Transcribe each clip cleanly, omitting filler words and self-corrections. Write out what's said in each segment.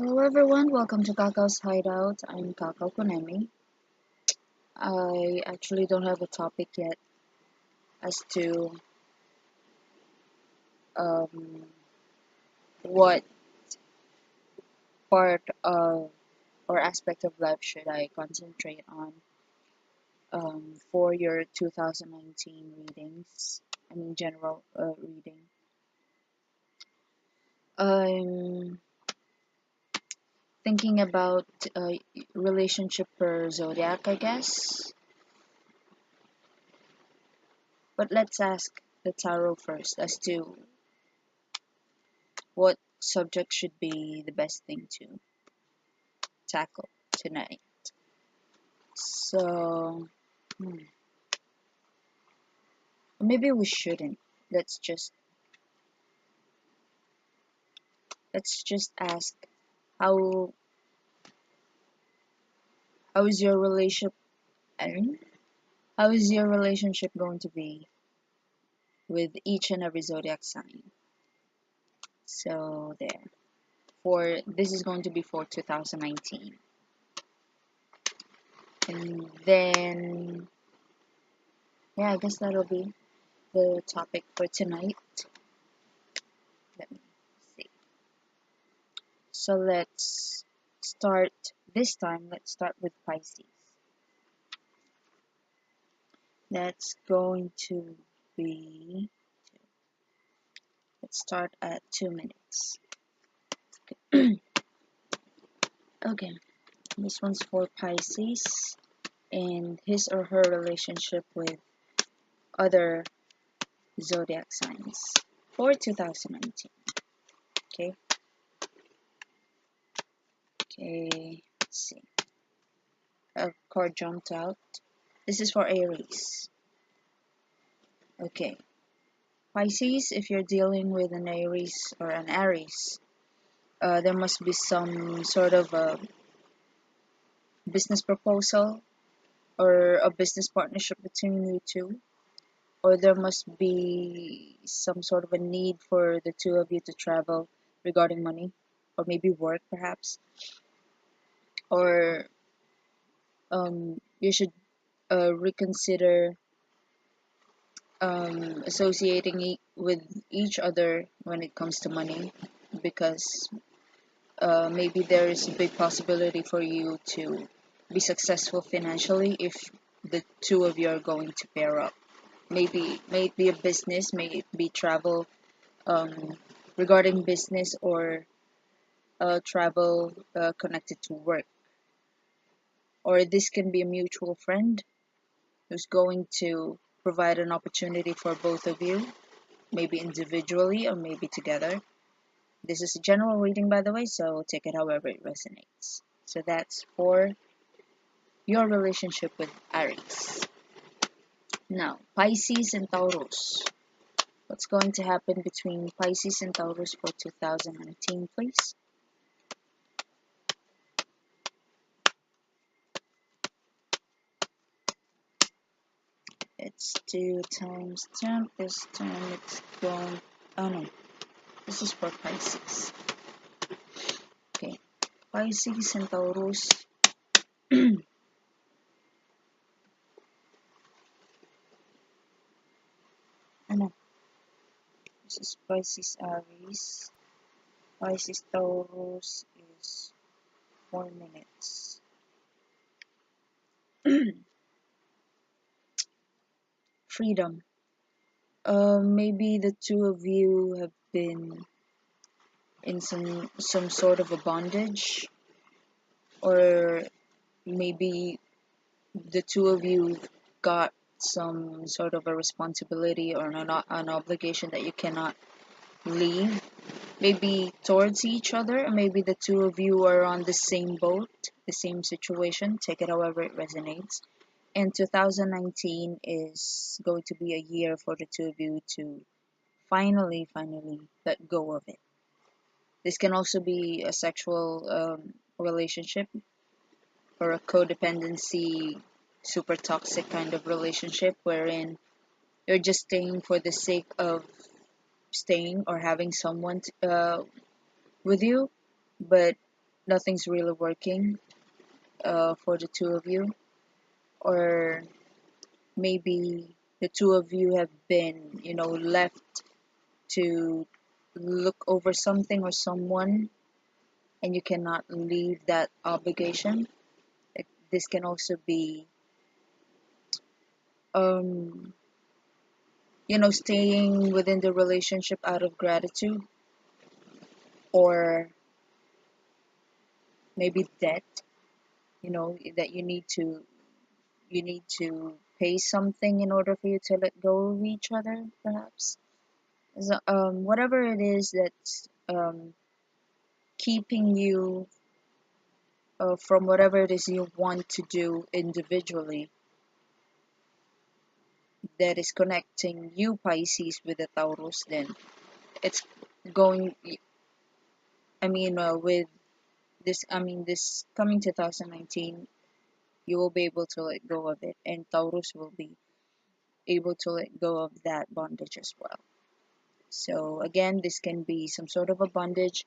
Hello everyone, welcome to KAKAU'S Hideout. I'm KAKAU'S. I actually don't have a topic yet as to um, what part of or aspect of life should I concentrate on for your 2019 readings. I mean general reading. I'm thinking about relationship per zodiac, I guess. But let's ask the tarot first as to what subject should be the best thing to tackle tonight. So, hmm, maybe we shouldn't. Let's just ask how how is your relationship and how is your relationship going to be with each and every zodiac sign. So there. For this is going to be for 2019. And then yeah, I guess that'll be the topic for tonight. Let me see. So let's start this time. Let's start with Pisces. That's going to be, let's start at 2 minutes. Okay, this one's for Pisces and his or her relationship with other zodiac signs for 2019. Okay, let's see. A card jumped out. This is for Aries. Okay, Pisces, if you're dealing with an Aries or an Aries, there must be some sort of a business proposal or a business partnership between you two, or there must be some sort of a need for the two of you to travel regarding money, or maybe work perhaps, or you should reconsider associating with each other when it comes to money, because maybe there is a big possibility for you to be successful financially if the two of you are going to pair up. Maybe may it be a business, may it be travel, um, regarding business, or travel connected to work. Or this can be a mutual friend who's going to provide an opportunity for both of you, maybe individually or maybe together. This is a general reading, by the way, so take it however it resonates. So that's for your relationship with Aries. Now, Pisces and Taurus. What's going to happen between Pisces and Taurus for 2019, please? It's 2 times temp. This time it's going... Oh no, this is for Pisces. Okay, Pisces and Taurus. Ano? This is Pisces Aries. Pisces Taurus is 4 minutes. Freedom. Maybe the two of you have been in some sort of a bondage, or maybe the two of you got some sort of a responsibility or an obligation that you cannot leave, maybe towards each other, or maybe the two of you are on the same boat, the same situation. Take it however it resonates. And 2019 is going to be a year for the two of you to finally let go of it. This can also be a sexual relationship, or a codependency, super toxic kind of relationship wherein you're just staying for the sake of staying or having someone with you, but nothing's really working for the two of you, or maybe the two of you have been, left to look over something or someone, and you cannot leave that obligation. This can also be, um, staying within the relationship out of gratitude, or maybe debt, that you need to pay something in order for you to let go of each other, perhaps. So, whatever it is that's keeping you from whatever it is you want to do individually, that is connecting you, Pisces, with the Taurus, then it's going, with this coming 2019, you will be able to let go of it, and Taurus will be able to let go of that bondage as well. So again, this can be some sort of a bondage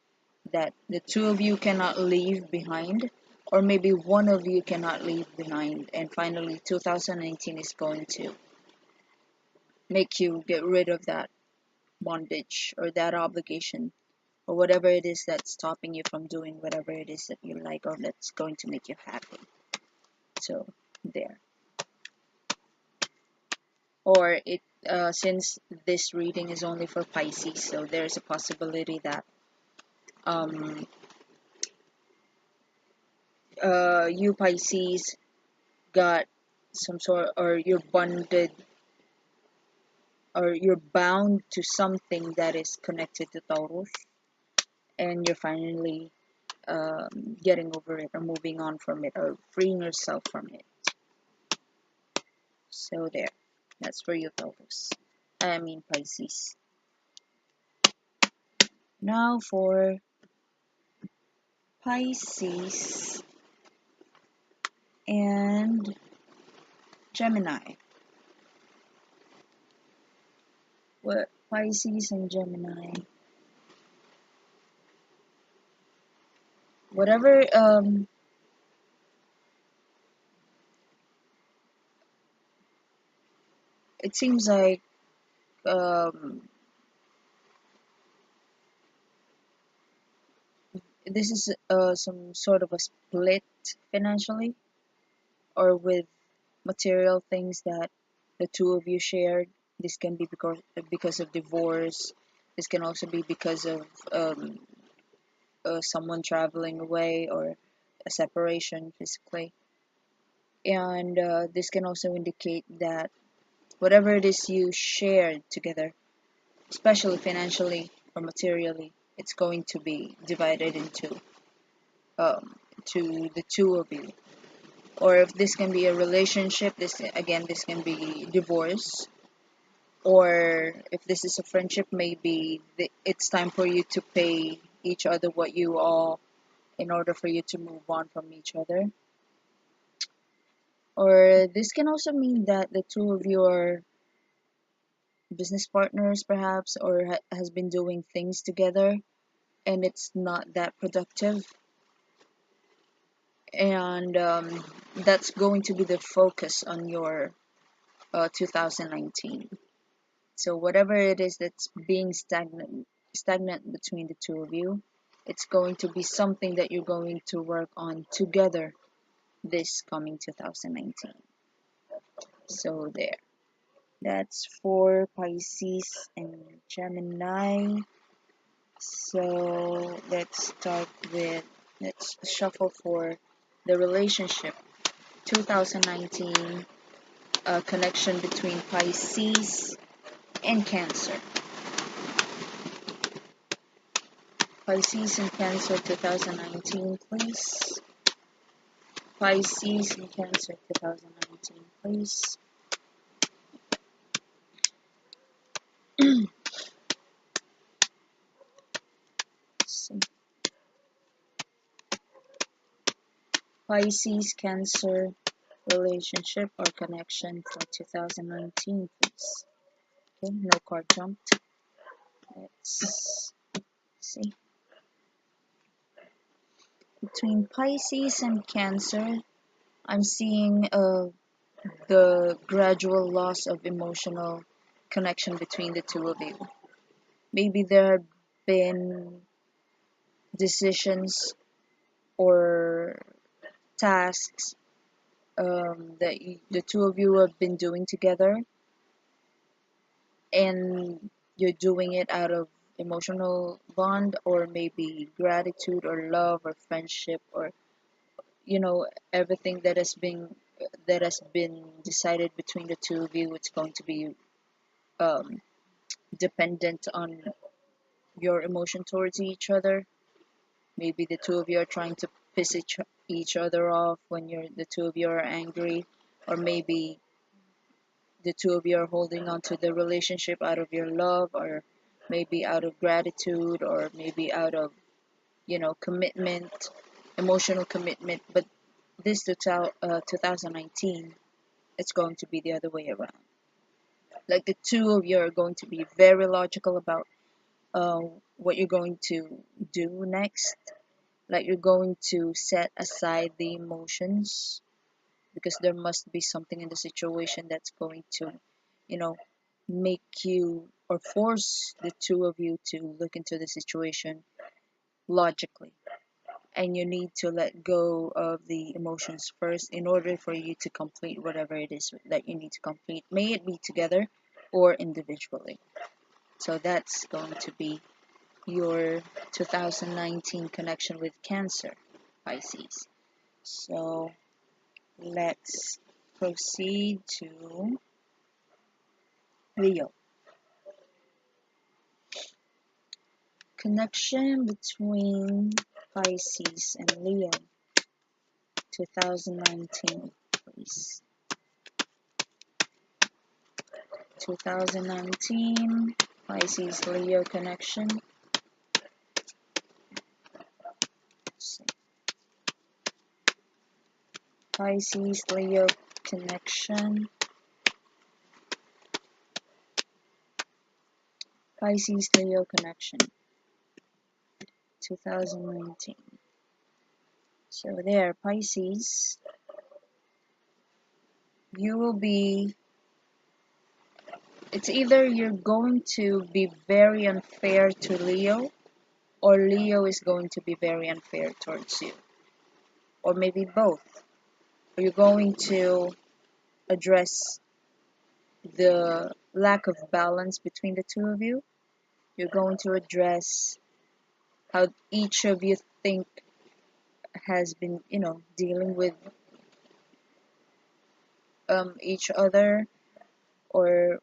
that the two of you cannot leave behind, or maybe one of you cannot leave behind, and finally 2019 is going to make you get rid of that bondage or that obligation, or whatever it is that's stopping you from doing whatever it is that you like, or that's going to make you happy. So there. Or it since this reading is only for Pisces, so there's a possibility that um you, Pisces, got some sort, or you're bonded, or you're bound to something that is connected to Taurus, and you're finally getting over it, or moving on from it, or freeing yourself from it. So there, that's for you, Taurus. Pisces. Now for Pisces and Gemini. What Pisces and Gemini? Whatever it seems like this is some sort of a split financially, or with material things that the two of you shared. This can be because of divorce. This can also be because of someone traveling away, or a separation physically. And this can also indicate that whatever it is you shared together, especially financially or materially, it's going to be divided into to the two of you. Or if this can be a relationship, this can be divorce. Or if this is a friendship, maybe it's time for you to pay each other what you owe in order for you to move on from each other. Or this can also mean that the two of you are business partners, perhaps, or has been doing things together, and it's not that productive. And that's going to be the focus on your 2019. So whatever it is that's being stagnant between the two of you, it's going to be something that you're going to work on together this coming 2019. So there. That's for Pisces and Gemini. So let's shuffle for the relationship 2019, connection between Pisces and Cancer. Pisces and Cancer 2019, please. Pisces and Cancer 2019, please. See. Pisces Cancer relationship or connection for 2019, please. Okay, no card jumped. Let's see. between Pisces and Cancer, I'm seeing the gradual loss of emotional connection between the two of you. Maybe there have been decisions or tasks that the two of you have been doing together, and you're doing it out of emotional bond, or maybe gratitude or love or friendship, or everything that has been decided between the two of you. It's going to be um, dependent on your emotion towards each other. Maybe the two of you are trying to piss each other off when the two of you are angry, or maybe the two of you are holding on to the relationship out of your love, or maybe out of gratitude, or maybe out of commitment, emotional commitment. But this 2019, it's going to be the other way around. Like the two of you are going to be very logical about uh, what you're going to do next. Like you're going to set aside the emotions, because there must be something in the situation that's going to, you know, make you or force the two of you to look into the situation logically. And you need to let go of the emotions first in order for you to complete whatever it is that you need to complete, may it be together or individually. So that's going to be your 2019 connection with Cancer, Pisces. So let's proceed to Leo. Connection between Pisces and Leo, 2019, please. 2019 Pisces Leo connection. Pisces Leo connection. Pisces Leo connection, 2019. So there, Pisces, you will be, it's either you're going to be very unfair to Leo, or Leo is going to be very unfair towards you, or maybe both. You're going to address the lack of balance between the two of you. You're going to address how each of you think has been, dealing with each other, or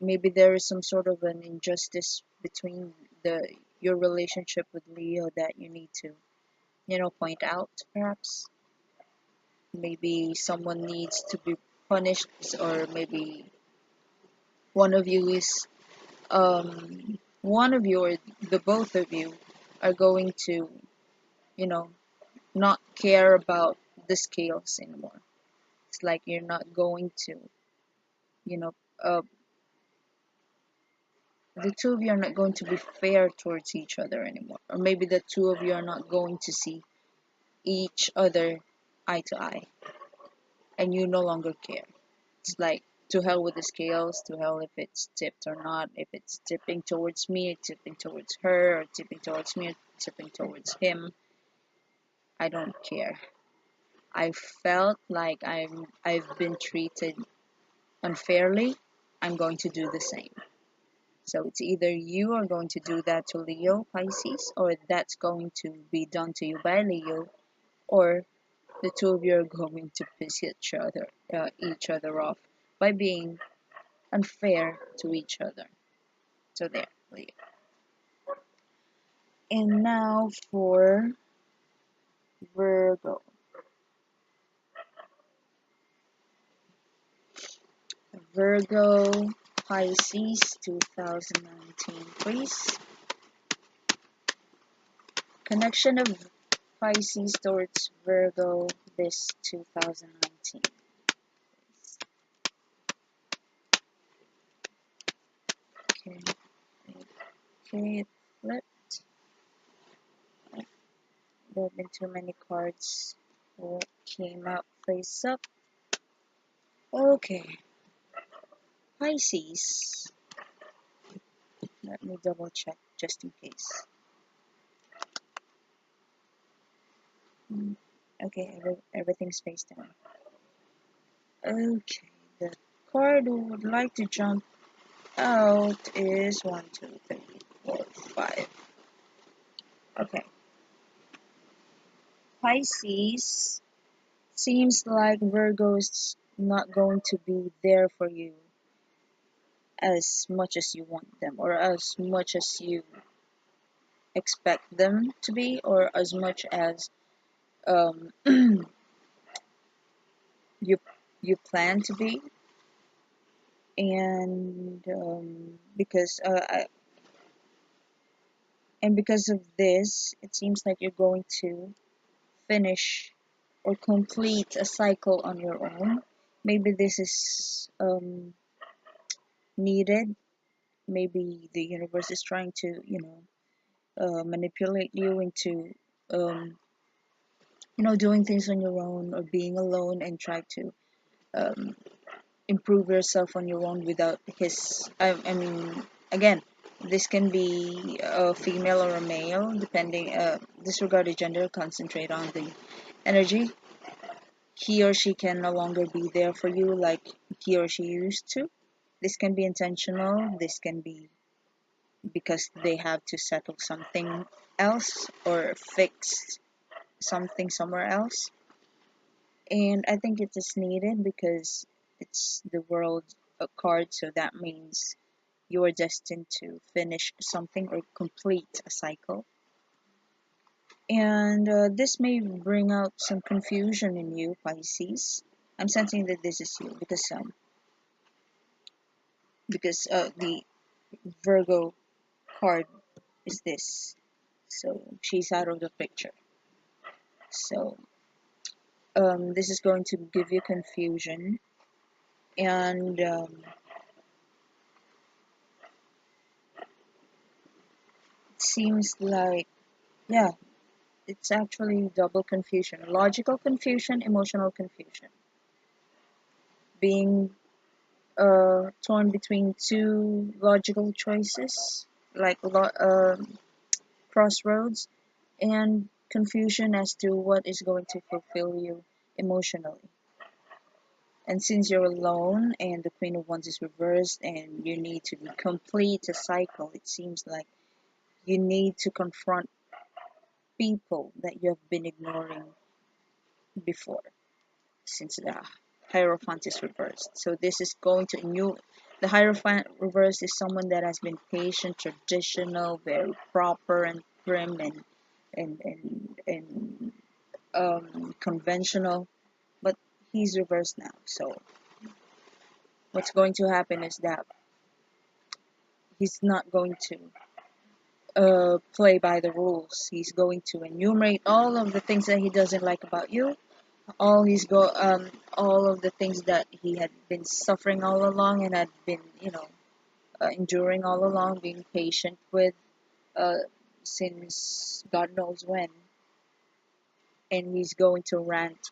maybe there is some sort of an injustice between your relationship with Leo that you need to, point out, perhaps. Maybe someone needs to be punished, or maybe one of you is, one of you or the both of you are going to, you know, not care about the scales anymore. It's like you're not going to, you know, uh, the two of you are not going to be fair towards each other anymore. Or maybe the two of you are not going to see each other eye to eye, and you no longer care. It's like, to hell with the scales, to hell if it's tipped or not, if it's tipping towards me, or tipping towards her, or tipping towards me, or tipping towards him. I don't care. I felt like I've been treated unfairly. I'm going to do the same. So it's either you are going to do that to Leo, Pisces, or that's going to be done to you by Leo, or the two of you are going to piss each other off by being unfair to each other. So there, Leo. And now for Virgo. Virgo, Pisces, 2019, please. Connection of Pisces towards Virgo this 2019. Okay, okay, it flipped. There have been too many cards that came out face up. Okay, Pisces. Let me double check just in case. Okay, everything's face down. Okay, the card who would like to jump out is 1, 2, 3, 4, 5. Okay, Pisces. Seems like Virgo's not going to be there for you as much as you want them, or as much as you expect them to be, or as much as um, you you plan to be. And because of this, it seems like you're going to finish or complete a cycle on your own. Maybe this is needed. Maybe the universe is trying to, manipulate you into, doing things on your own, or being alone, and try to um, improve yourself on your own without his. I mean, again, this can be a female or a male, depending. Disregard the gender. Concentrate on the energy. He or she can no longer be there for you like he or she used to. This can be intentional. This can be because they have to settle something else or fix something somewhere else. And I think it is needed because it's the world card, so that means you are destined to finish something or complete a cycle. And this may bring out some confusion in you, Pisces. I'm sensing that this is you because the Virgo card is this. So she's out of the picture. So this is going to give you confusion, and it seems like, yeah, it's actually double confusion: logical confusion, emotional confusion, being torn between two logical choices, like crossroads, and confusion as to what is going to fulfill you emotionally. And since you're alone and the Queen of Wands is reversed and you need to complete a cycle, it seems like you need to confront people that you have been ignoring before, since the Hierophant is reversed. So this is going to new. The Hierophant reversed is someone that has been patient, traditional, very proper and prim, and conventional, but he's reversed now. So what's going to happen is that he's not going to play by the rules. He's going to enumerate all of the things that he doesn't like about you, all of the things that he had been suffering all along and had been, enduring all along, being patient with uh, since God knows when, and he's going to rant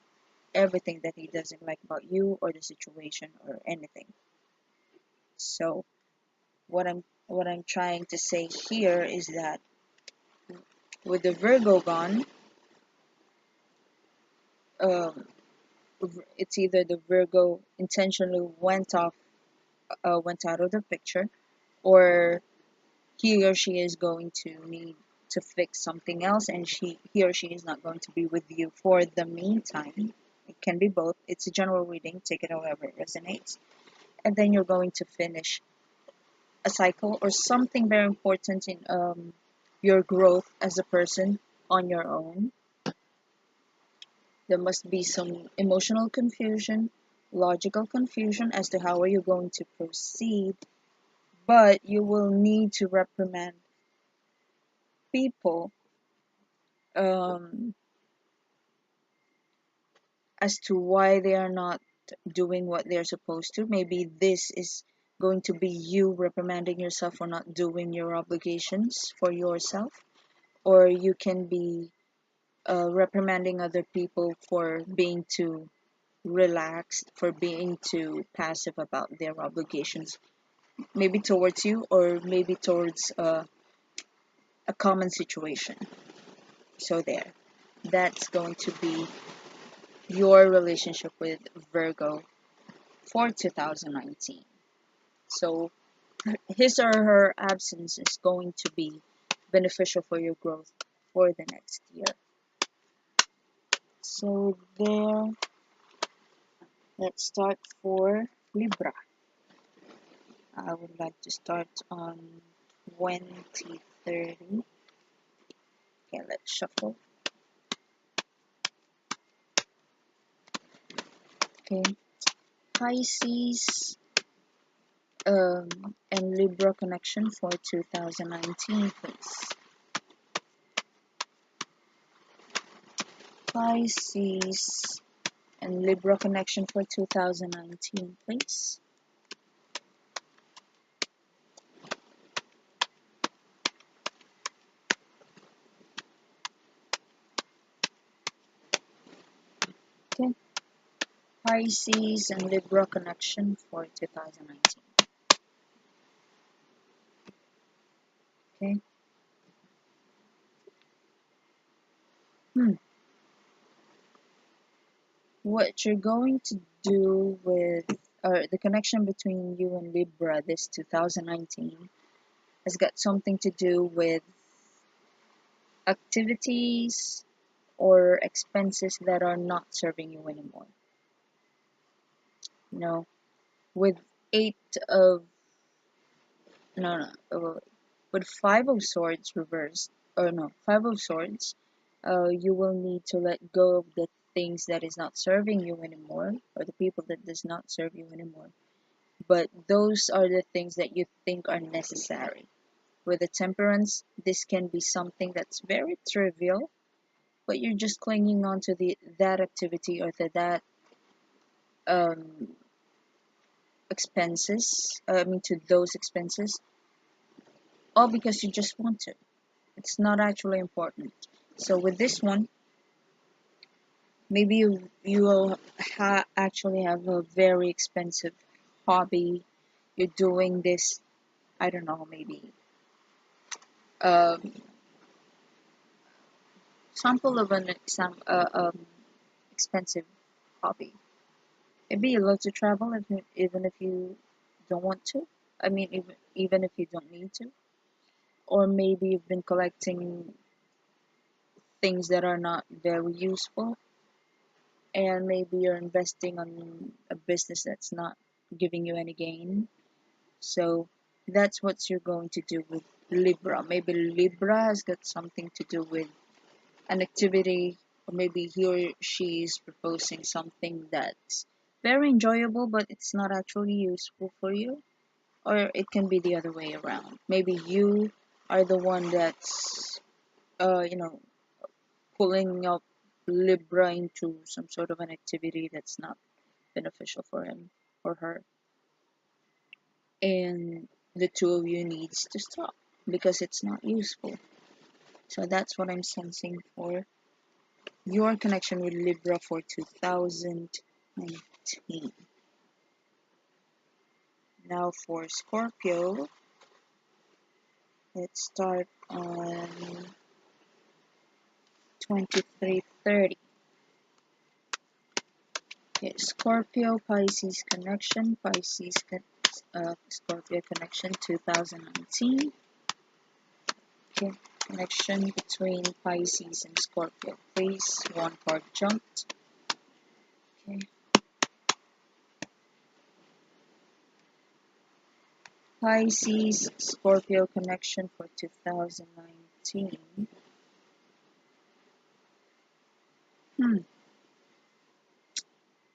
everything that he doesn't like about you or the situation or anything. So what I'm trying to say here is that with the Virgo gone, um, it's either the Virgo intentionally went out of the picture, or he or she is going to need to fix something else, and he or she is not going to be with you for the meantime. It can be both. It's a general reading. Take it however it resonates. And then you're going to finish a cycle or something very important in your growth as a person on your own. There must be some emotional confusion, logical confusion as to how are you going to proceed, but you will need to reprimand people um, as to why they are not doing what they're supposed to. Maybe this is going to be you reprimanding yourself for not doing your obligations for yourself, or you can be reprimanding other people for being too relaxed, for being too passive about their obligations, maybe towards you or maybe towards a common situation. So there, that's going to be your relationship with Virgo for 2019. So his or her absence is going to be beneficial for your growth for the next year. So there, let's start for Libra. I would like to start on 2030. Okay, let's shuffle. Okay, Pisces and Libra connection for 2019, please. Pisces and Libra connection for 2019, please. Okay, Pisces and Libra connection for 2019. Okay. What you're going to do with, or the connection between you and Libra this 2019 has got something to do with activities or expenses that are not serving you anymore. You know, with eight of, no, no, with Five of Swords reversed, or no, Five of Swords, you will need to let go of the things that is not serving you anymore, or the people that does not serve you anymore. But those are the things that you think are necessary. With the Temperance, this can be something that's very trivial, but you're just clinging on to that activity or to that um, expenses. I mean, to those expenses, all because you just want to. It's not actually important. So with this one, maybe you will actually have a very expensive hobby. You're doing this, I don't know, maybe um, sample of an expensive hobby. Maybe you love to travel even if you don't want to. I mean, even if you don't need to. Or maybe you've been collecting things that are not very useful, and maybe you're investing on a business that's not giving you any gain. So that's what you're going to do with Libra. Maybe Libra has got something to do with an activity, or maybe he or she is proposing something that's very enjoyable, but it's not actually useful for you. Or it can be the other way around. Maybe you are the one that's, you know, pulling up Libra into some sort of an activity that's not beneficial for him or her. And the two of you needs to stop because it's not useful. So that's what I'm sensing for your connection with Libra for 2019. Now for Scorpio, let's start on 2330. Okay, Scorpio Pisces connection, Scorpio connection 2019. Okay, connection between Pisces and Scorpio. Please, one card jumped. Okay. Pisces Scorpio connection for 2019.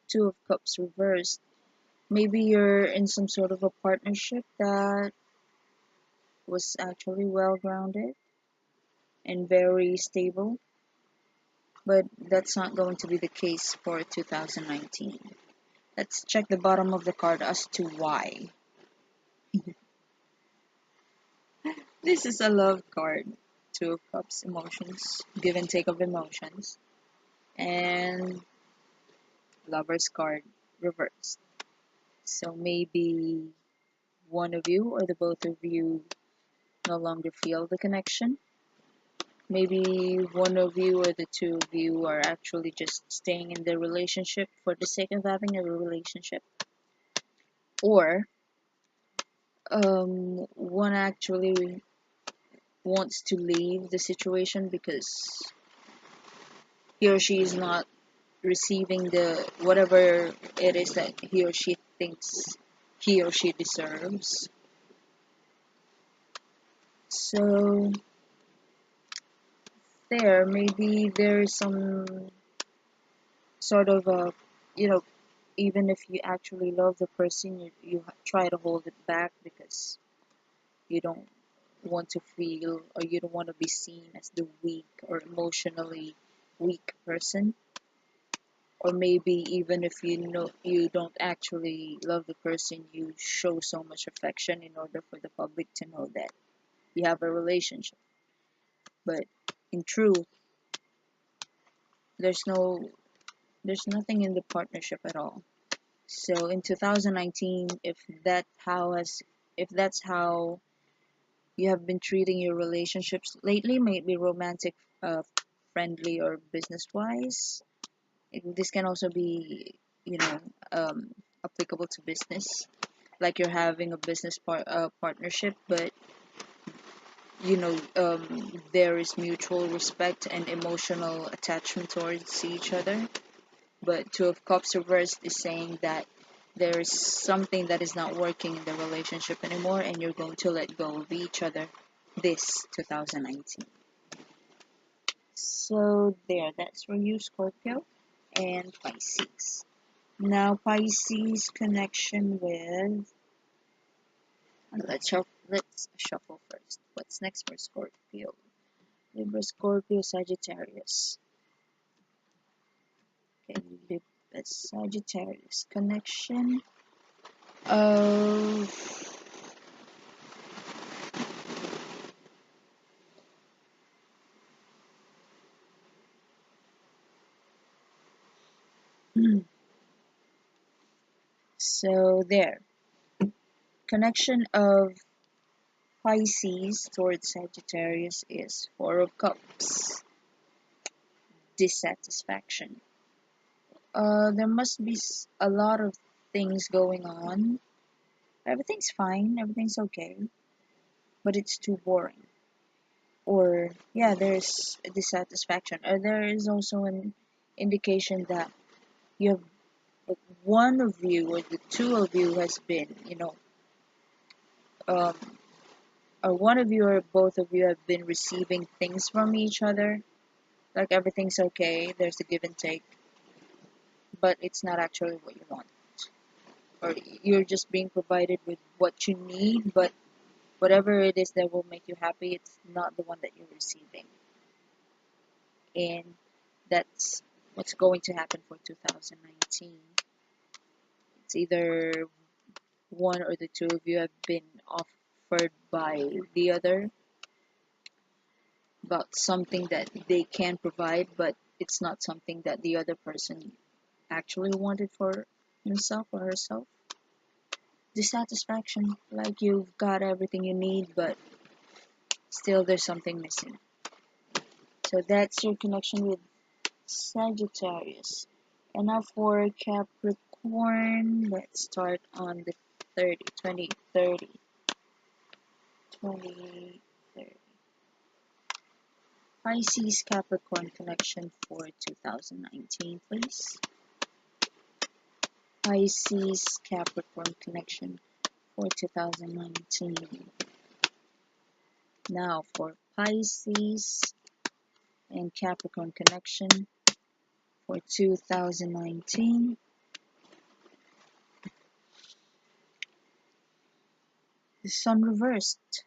Two of Cups reversed. Maybe you're in some sort of a partnership that was actually well grounded and very stable, but that's not going to be the case for 2019. Let's check the bottom of the card as to why. This is a love card. Two of Cups, emotions, give and take of emotions, and Lover's card reversed. So maybe one of you or the both of you no longer feel the connection. Maybe one of you or the two of you are actually just staying in the relationship for the sake of having a relationship. Or one actually wants to leave the situation because he or she is not receiving the whatever it is that he or she thinks he or she deserves. So maybe there's some sort of a, you know, even if you actually love the person, you try to hold it back because you don't want to feel, or you don't want to be seen as the weak or emotionally weak person. Or maybe even if you know you don't actually love the person, you show so much affection in order for the public to know that you have a relationship. But in truth, there's nothing in the partnership at all. So in 2019, if that's how you have been treating your relationships lately, maybe romantic, friendly, or business wise, this can also be, you know, applicable to business. Like you're having a business partnership, but there is mutual respect and emotional attachment towards each other. But Two of Cups reversed is saying that there is something that is not working in the relationship anymore, and you're going to let go of each other this 2019. So that's for you, Scorpio and Pisces. Now Pisces connection with, let's shuffle first. What's next for Scorpio? Libra, Scorpio, Sagittarius. Okay, Libra, Sagittarius connection of so connection of Pisces towards Sagittarius is Four of Cups, dissatisfaction. There must be a lot of things going on. Everything's fine, everything's okay, but it's too boring. Or there's dissatisfaction. Or there is also an indication that you have, like, one of you or the two of you has been, um, or one of you or both of you have been receiving things from each other. Like everything's okay, there's a give and take, but it's not actually what you want. Or you're just being provided with what you need, but whatever it is that will make you happy, it's not the one that you're receiving. And that's what's going to happen for 2019. It's either one or the two of you have been offered by the other about something that they can provide, but it's not something that the other person actually wanted for himself or herself. Dissatisfaction, like you've got everything you need, but still there's something missing. So that's your connection with Sagittarius. And now for Capricorn, let's start on the 2030. Pisces Capricorn connection for 2019, please. Pisces Capricorn connection for 2019. Now for Pisces and Capricorn connection for 2019. The Sun reversed.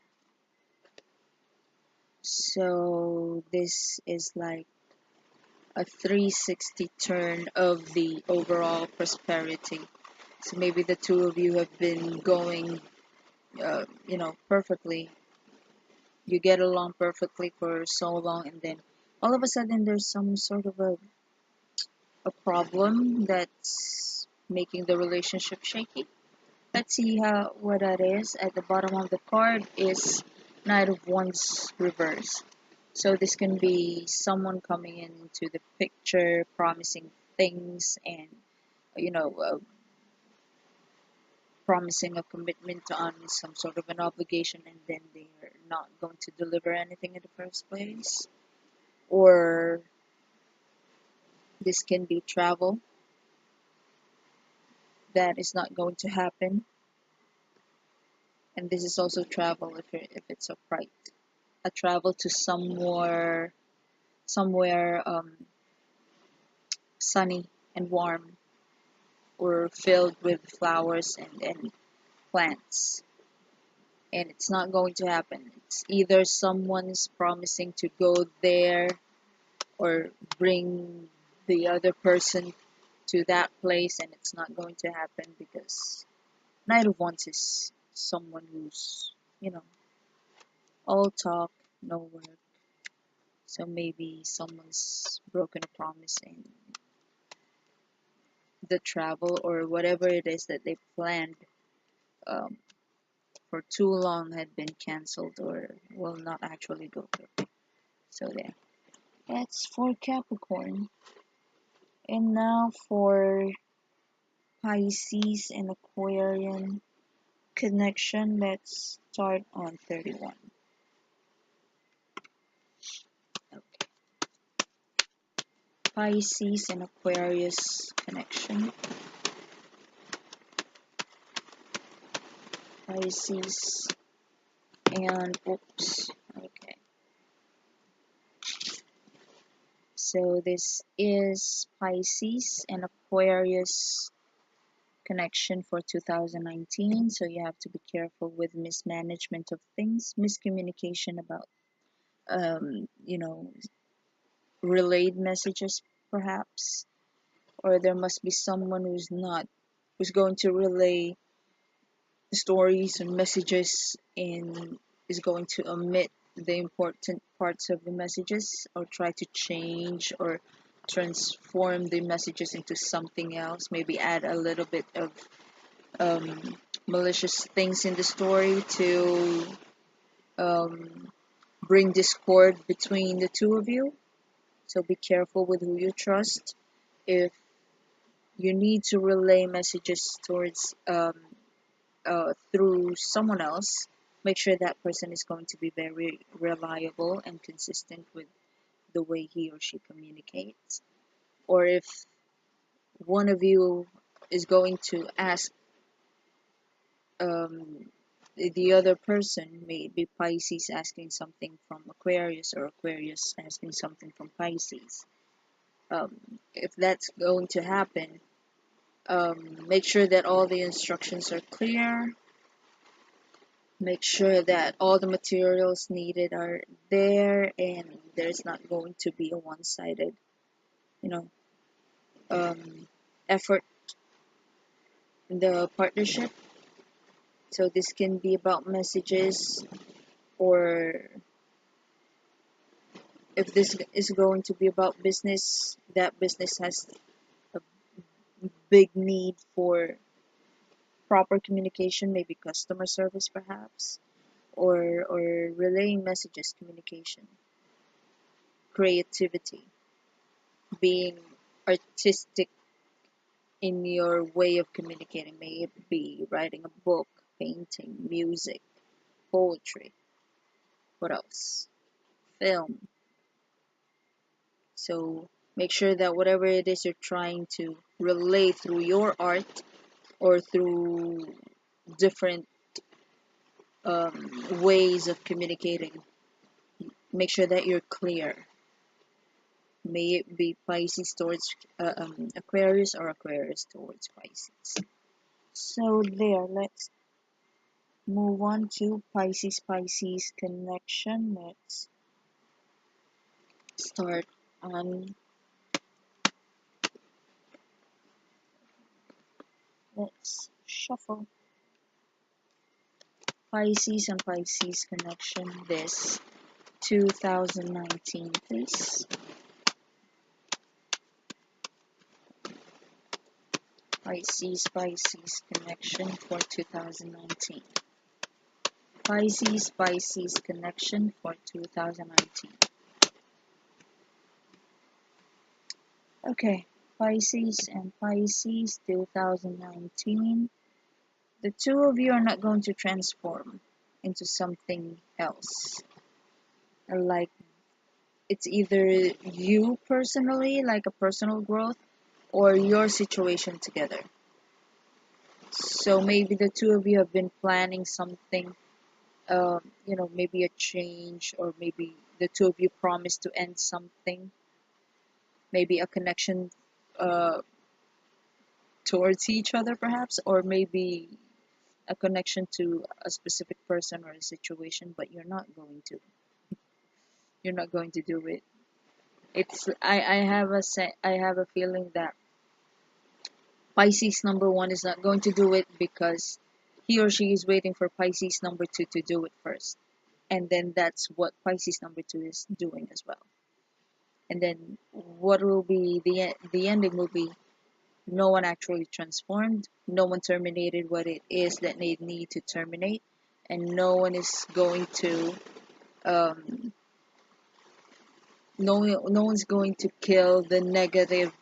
So this is like a 360 turn of the overall prosperity. So maybe the two of you have been going, perfectly, you get along perfectly for so long, and then all of a sudden there's some sort of a problem that's making the relationship shaky. Let's see how what that is. At the bottom of the card is Knight of Wands reverse. So this can be someone coming into the picture, promising things, and you know, promising a commitment on some sort of an obligation, and then they're not going to deliver anything in the first place. Or this can be travel that is not going to happen, and this is also travel if it's upright. A travel to somewhere sunny and warm, or filled with flowers and plants, and it's not going to happen. It's either someone's promising to go there or bring the other person to that place, and it's not going to happen because Knight of Wands is someone who's, you know, all talk, no work. So maybe someone's broken a promise, and the travel or whatever it is that they planned um, for too long had been cancelled or will not actually go through. So there. That's for Capricorn. And now for Pisces and Aquarian connection. Let's start on 31. Okay. Pisces and Aquarius connection. Pisces and oops. Okay. So this is Pisces and Aquarius connection for 2019. So you have to be careful with mismanagement of things, miscommunication about you know, relayed messages perhaps, or there must be someone who's going to relay stories and messages and is going to omit the important parts of the messages, or try to change or transform the messages into something else, maybe add a little bit of malicious things in the story to um, bring discord between the two of you. So be careful with who you trust. If you need to relay messages towards through someone else, make sure that person is going to be very reliable and consistent with the way he or she communicates. Or if one of you is going to ask the other person, maybe Pisces asking something from Aquarius or Aquarius asking something from Pisces. If that's going to happen, make sure that all the instructions are clear. Make sure that all the materials needed are there, and there's not going to be a one-sided, you know, effort in the partnership. So this can be about messages, or if this is going to be about business, that business has a big need for proper communication, maybe customer service perhaps, or relaying messages, communication, creativity, being artistic in your way of communicating. May it be writing a book, painting, music, poetry, what else? Film. So make sure that whatever it is you're trying to relay through your art or through different ways of communicating, make sure that you're clear. May it be Pisces towards Aquarius or Aquarius towards Pisces. So there, let's move on to Pisces connection. Start on let's shuffle. Pisces and Pisces connection this 2019, please. Pisces connection for 2019. Pisces connection for 2019. Okay, Pisces and Pisces 2019. The two of you are not going to transform into something else. Like, it's either you personally, like a personal growth, or your situation together. So maybe the two of you have been planning something, maybe a change, or maybe the two of you promised to end something, maybe a connection towards each other perhaps, or maybe a connection to a specific person or a situation, but you're not going to do it. I have a feeling that Pisces number one is not going to do it because he or she is waiting for Pisces number two to do it first. And then that's what Pisces number two is doing as well. And then what will be the ending will be no one actually transformed, no one terminated what it is that they need to terminate, and no one is going to no one's going to kill the negative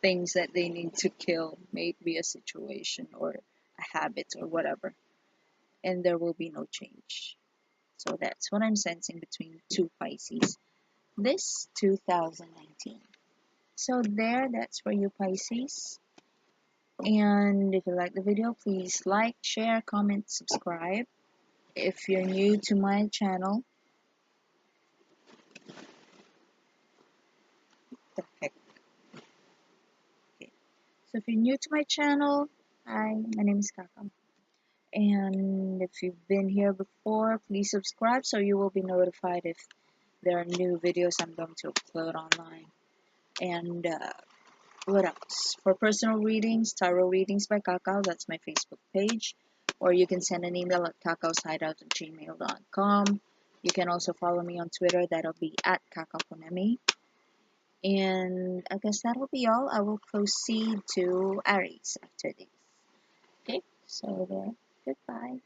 things that they need to kill, maybe a situation or a habit or whatever, and there will be no change. So that's what I'm sensing between two Pisces this 2019. So that's for you, Pisces. And if you like the video, please like, share, comment, subscribe. If you're new to my channel, the heck. Okay. So if you're new to my channel, hi, my name is Kaka. And if you've been here before, please subscribe so you will be notified if there are new videos I'm going to upload online. And what else? For personal readings, tarot readings by Kakao, that's my Facebook page. Or you can send an email at kakaushideout@gmail.com. You can also follow me on Twitter, that'll be at kakaponemi. And I guess that'll be all. I will proceed to Aries after this. Okay, so there. Goodbye.